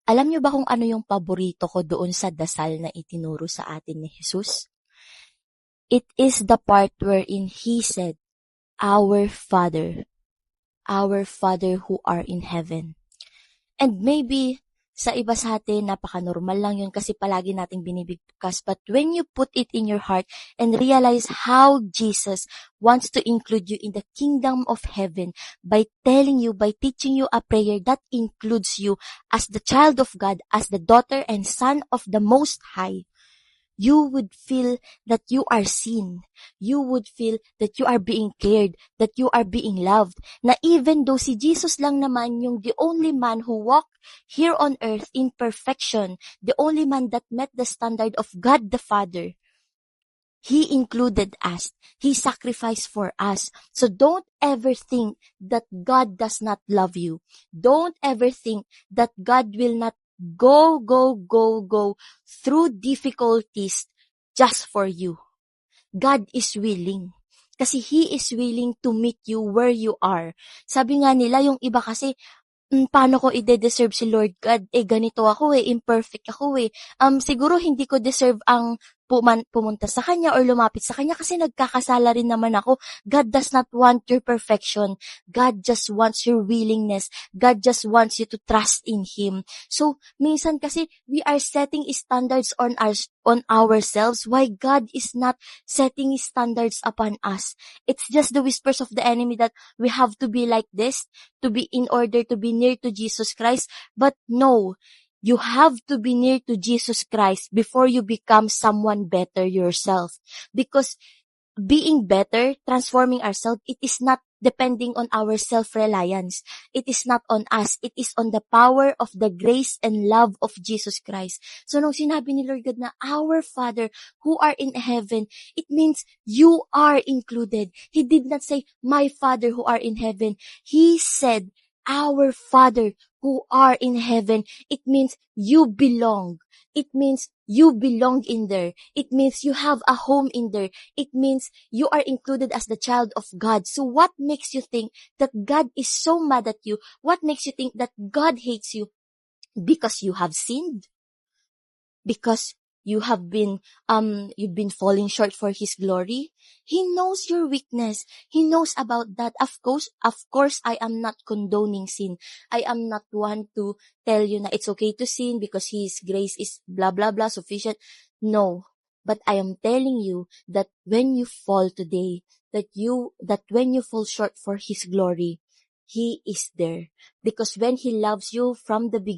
Alam niyo ba kung ano yung paborito ko doon sa dasal na itinuro sa atin ni Jesus? It is the part wherein He said, Our Father who are in heaven. And maybe, sa iba sa atin, napaka-normal lang yun kasi palagi nating binibigkas. But when you put it in your heart and realize how Jesus wants to include you in the kingdom of heaven by teaching you a prayer that includes you as the child of God, as the daughter and son of the Most High, you would feel that you are seen. You would feel that you are being cared, that you are being loved. Na even though si Jesus lang naman yung the only man who walked here on earth in perfection, the only man that met the standard of God the Father, He included us. He sacrificed for us. So don't ever think that God does not love you. Don't ever think that God will not go through difficulties just for you. God is willing. Kasi He is willing to meet you where you are. Sabi nga nila, yung iba kasi, paano ko ide-deserve si Lord God? Ganito ako imperfect ako siguro hindi ko deserve ang pumunta sa Kanya or lumapit sa Kanya kasi nagkakasala rin naman ako. God does not want your perfection. God just wants your willingness. God just wants you to trust in Him. So, minsan kasi we are setting standards on ourselves. Why God is not setting standards upon us? It's just the whispers of the enemy that we have to be like this, to be in order to be near to Jesus Christ. But no, you have to be near to Jesus Christ before you become someone better yourself. Because being better, transforming ourselves, it is not depending on our self-reliance. It is not on us. It is on the power of the grace and love of Jesus Christ. So nung sinabi ni Lord God na our Father who are in heaven, it means you are included. He did not say, my Father who are in heaven. He said, our Father who are in heaven. It means you belong. It means you belong in there. It means you have a home in there. It means you are included as the child of God. So what makes you think that God is so mad at you? What makes you think that God hates you? Because you have sinned? Because you've been falling short for His glory? He knows your weakness. He knows about that. Of course, I am not condoning sin. I am not one to tell you na it's okay to sin because His grace is blah, blah, blah, sufficient. No. But I am telling you that when you fall today, that when you fall short for His glory, He is there. Because when He loves you from the beginning,